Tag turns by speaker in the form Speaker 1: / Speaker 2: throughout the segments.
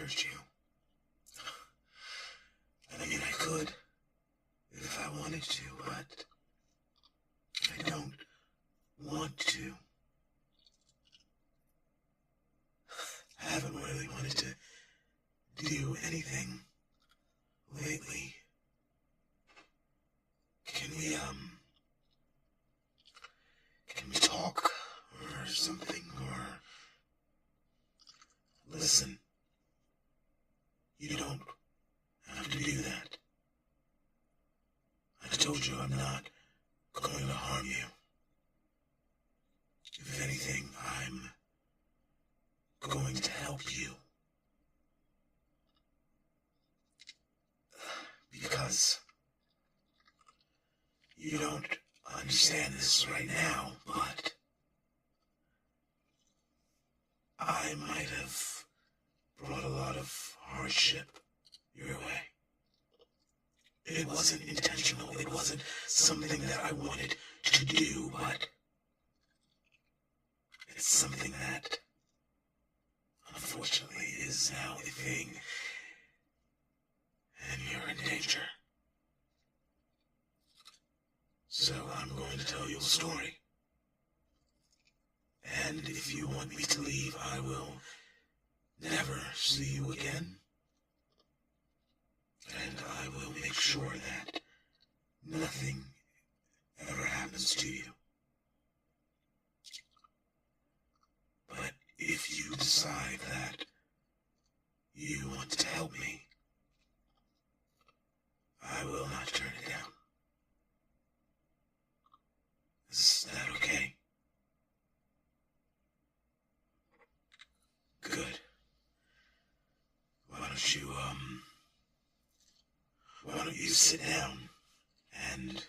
Speaker 1: hurt you. I mean, I could, if I wanted to, but I don't want to. I haven't really wanted to do anything lately. Can we talk or something, or listen? You don't have to do that. I told you I'm not going to harm you. If anything, I'm going to help you. Because you don't understand this right now, but I might have brought a lot of hardship your way. It wasn't intentional. It wasn't something that I wanted to do, but it's something that, unfortunately, is now a thing, and you're in danger. So I'm going to tell you a story. And if you want me to leave, I will never see you again. And I will make sure that nothing ever happens to you. But if you decide that you want to help me, I will not turn it down. Is that okay? Good. Why don't you sit down and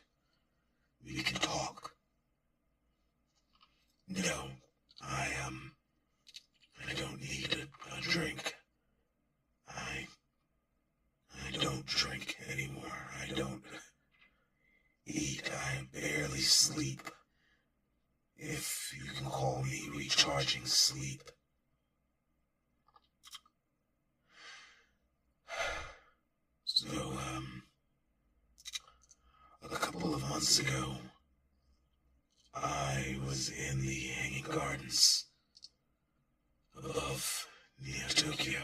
Speaker 1: we can talk? No, I don't need a drink. I don't drink anymore. I don't eat. I barely sleep. If you can call me recharging sleep. So, a couple of months ago, I was in the Hanging Gardens above near Tokyo.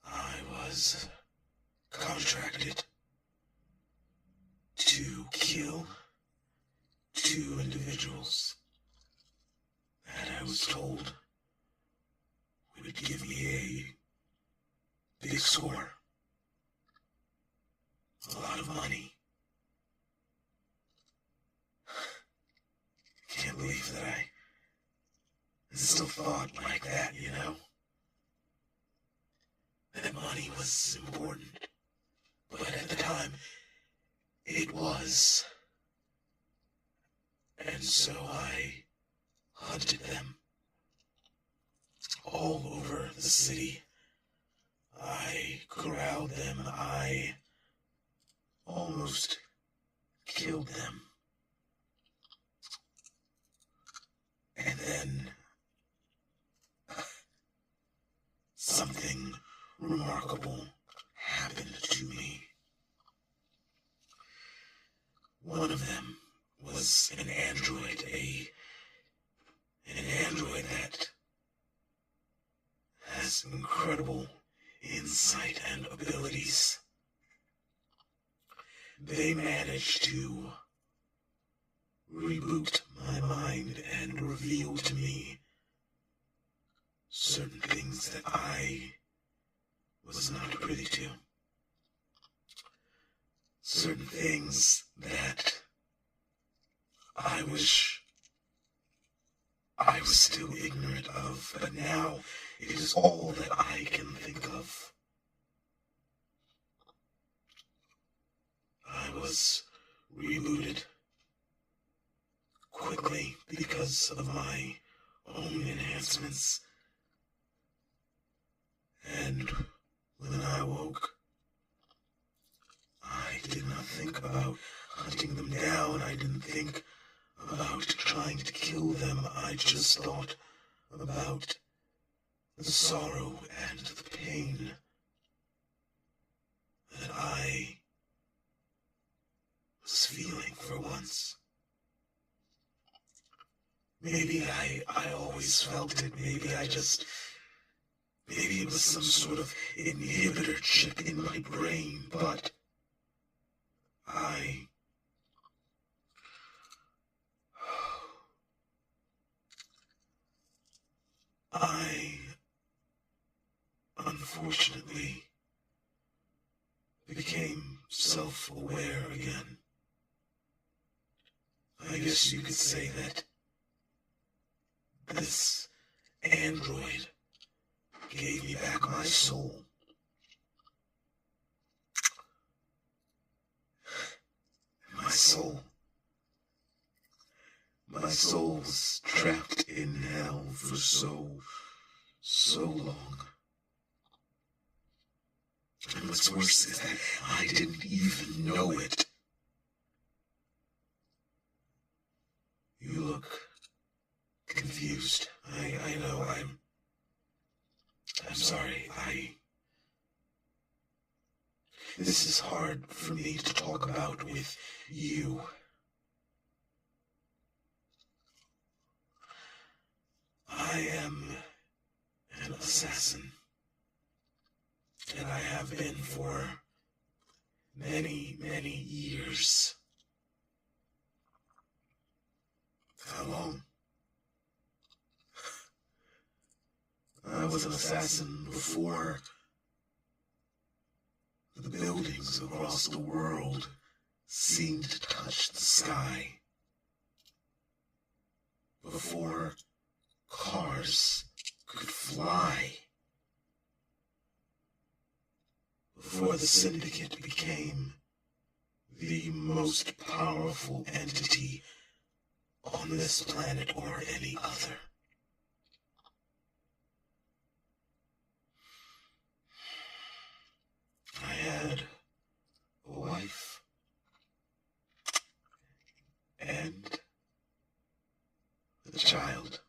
Speaker 1: I was contracted to kill 2 individuals that I was told would give me a big score. A lot of money. I can't believe that I still thought like that, you know? That money was important. But at the time, it was. And so I hunted them all over the city. I corralled them. I almost killed them. And then something remarkable happened to me. One of them was an android, an android that has incredible insight and abilities. They managed to reboot my mind and reveal to me certain things that I was not privy to. Certain things that I wish I was still ignorant of, but now it is all that I can think of. I was rebooted quickly because of my own enhancements. And when I woke, I did not think about hunting them down. I didn't think about trying to kill them. I just thought about the sorrow and the pain that I was feeling for once. Maybe I always felt it. Maybe it was some sort of inhibitor chip in my brain, but I unfortunately became self-aware again. I guess you could say that this android gave me back my soul. My soul was trapped in hell for so long. And what's worse is that I didn't even know it. You look confused. I know, I'm sorry. This is hard for me to talk about with you. I am an assassin, and I have been for many, many years. How long? I was an assassin before the buildings across the world seemed to touch the sky. Before cars could fly. Before the Syndicate became the most powerful entity on this planet or any other. I had a wife and a child,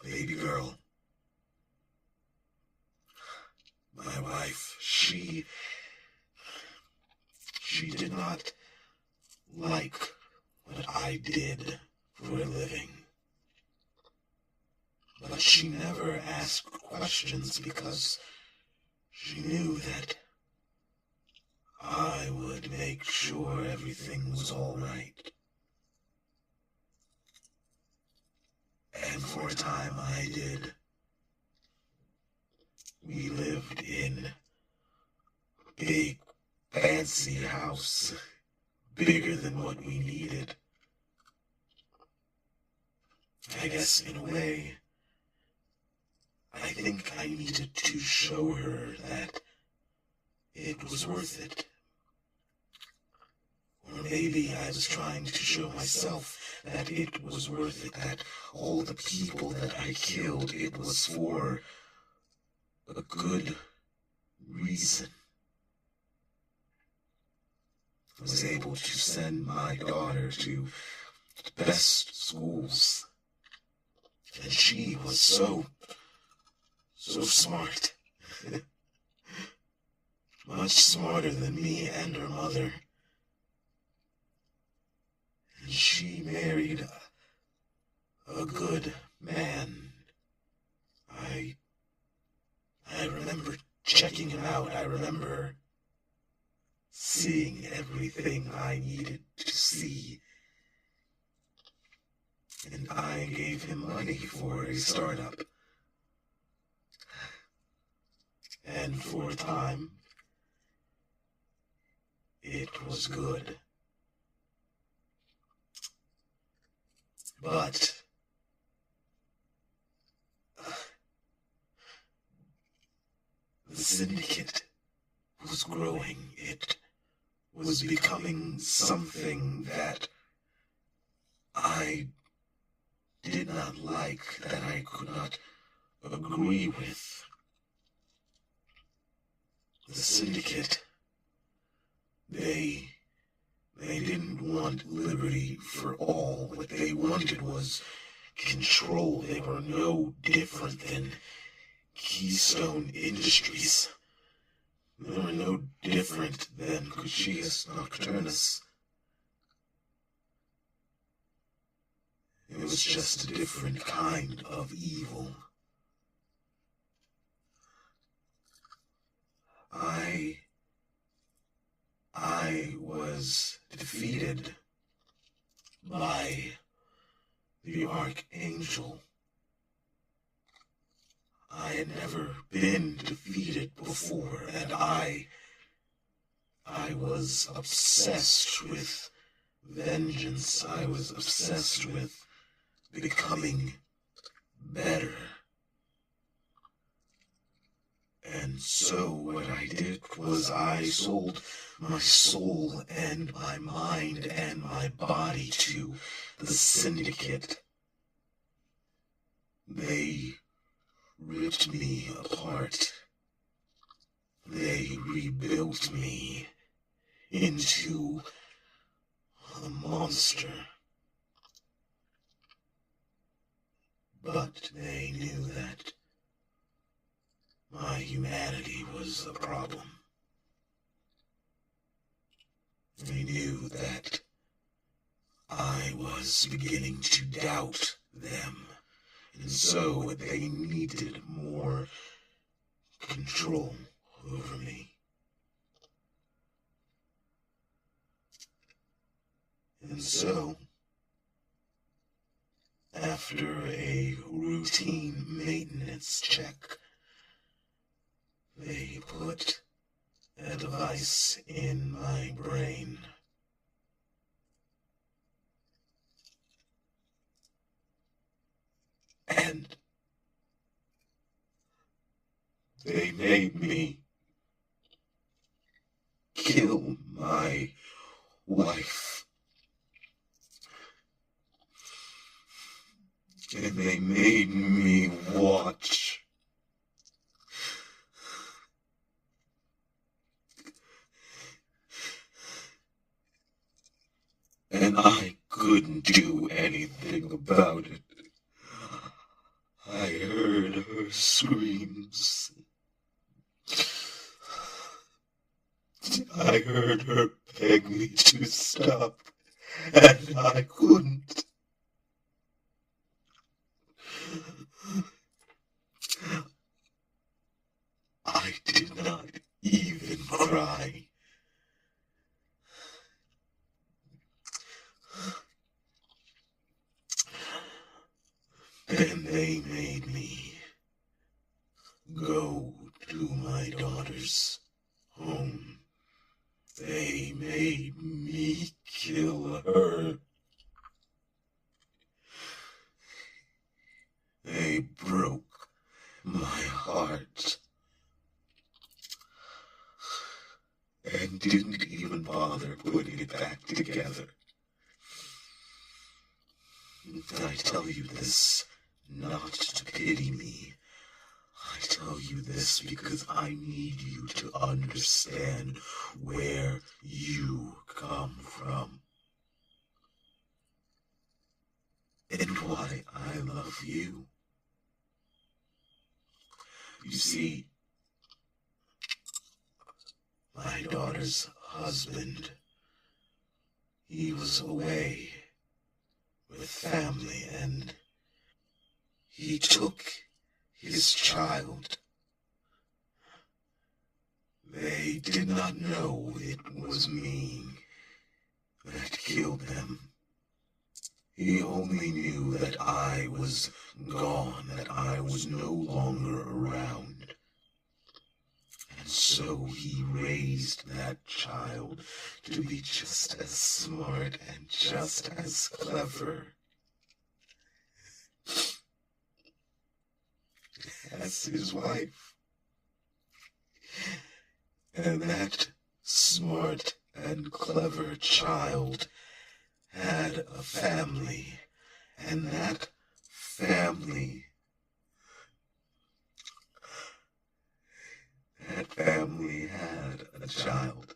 Speaker 1: a baby girl. My wife, she did not like what I did for a living. But she never asked questions because she knew that I would make sure everything was all right. And for a time I did. We lived in a big, fancy house, bigger than what we needed. I guess in a way, I think I needed to show her that it was worth it. Or maybe I was trying to show myself that it was worth it, that all the people that I killed, it was for a good reason. I was able to send my daughter to the best schools. And she was so smart. Much smarter than me and her mother. And she married a good man. I remember checking him out. I remember seeing everything I needed to see. And I gave him money for a startup. And for a time, it was good. But the Syndicate was growing. It was becoming something that I did not like, that I could not agree with. The Syndicate, they didn't want liberty for all. What they wanted was control. They were no different than Keystone Industries. They were no different than Crucius Nocturnus. It was just a different kind of evil. I was defeated by the Archangel. I had never been defeated before, and I was obsessed with vengeance. I was obsessed with becoming better. And so what I did was I sold my soul and my mind and my body to the Syndicate. They ripped me apart. They rebuilt me into a monster. But they knew that my humanity was a problem. They knew that I was beginning to doubt them, and so they needed more control over me. And so, after a routine maintenance check, they put a device in my brain. And they made me kill my wife. And they made me watch and I couldn't do anything about it. I heard her screams. I heard her beg me to stop, and I couldn't. I did not even cry. And they made me go to my daughter's home. They made me kill her. They broke my heart and didn't even bother putting it back together. I tell you this not to pity me. I tell you this because I need you to understand where you come from and why I love you. You see, my daughter's husband, he was away with family, and he took his child. They did not know it was me that killed them. He only knew that I was gone, that I was no longer around. And so he raised that child to be just as smart and just as clever as his wife. And that smart and clever child had a family, and that family had a child,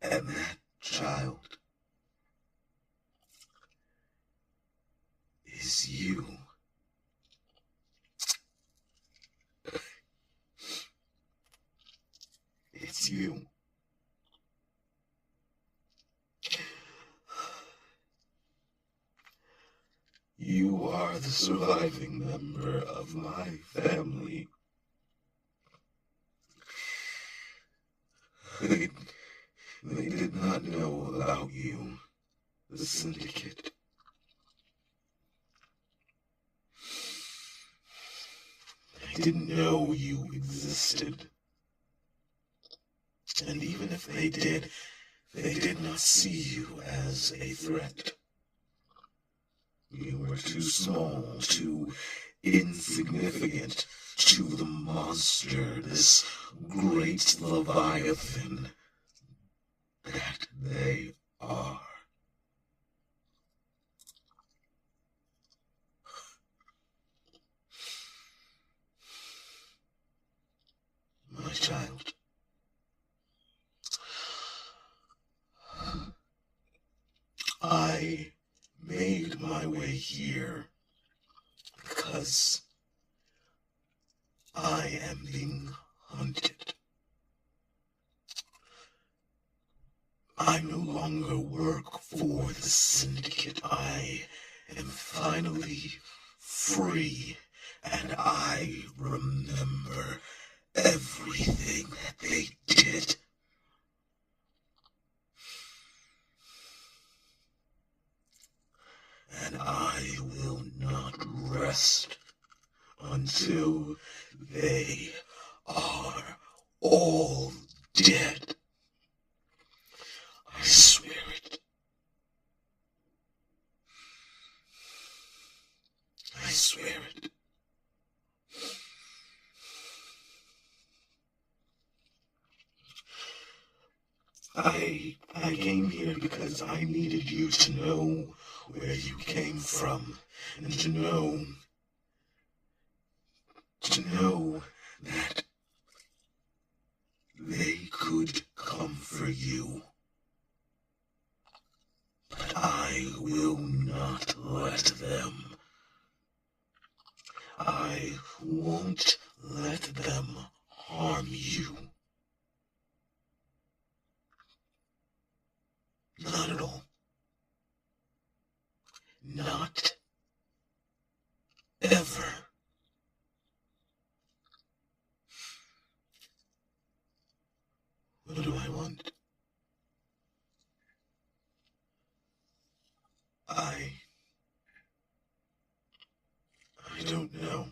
Speaker 1: and that child it's you. You are the surviving member of my family. They did not know about you, the Syndicate. They didn't know you existed. And even if they did not see you as a threat. You were too small, too insignificant to the monster, this great Leviathan that they are. My child, I made my way here because I am being hunted. I no longer work for the Syndicate. I am finally free, and I remember everything that they did. And I will not rest until they are all dead. I swear it. I swear it. I came here because I needed you to know where you came from, and to know that they could come for you. But I will not let them. I won't let them harm you. Not at all. Not ever. What do I want? I don't know.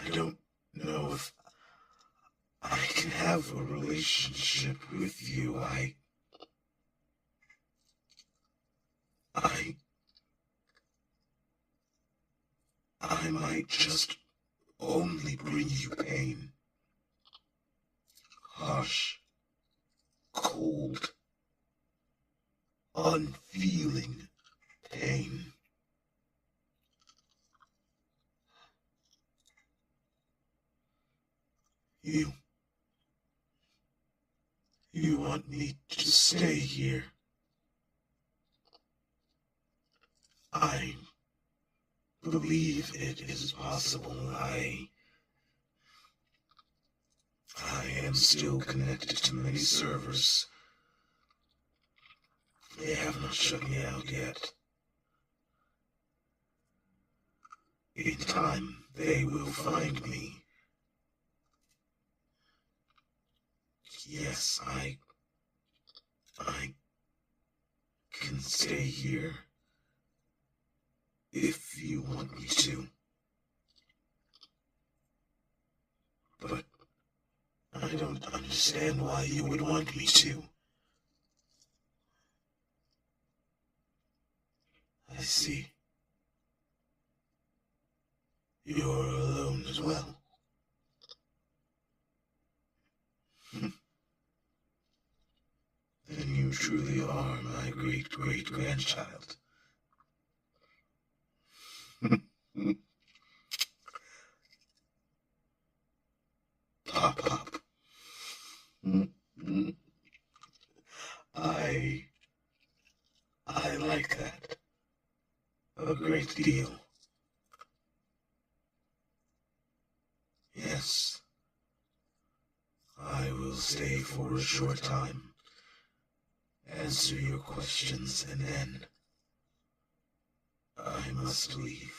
Speaker 1: I don't know if I can have a relationship with you. I might just only bring you pain. Harsh, cold, unfeeling pain. You want me to stay here? I believe it is possible. I am still connected to many servers. They have not shut me out yet. In time, they will find me. Yes, I can stay here if you want me to. But I don't understand why you would want me to. I see. You're alone as well. Then you truly are my great-great-grandchild. Pop, pop. I like that a great deal. Yes, stay for a short time, answer your questions, and then I must leave.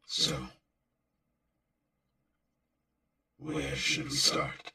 Speaker 1: So, where should we start?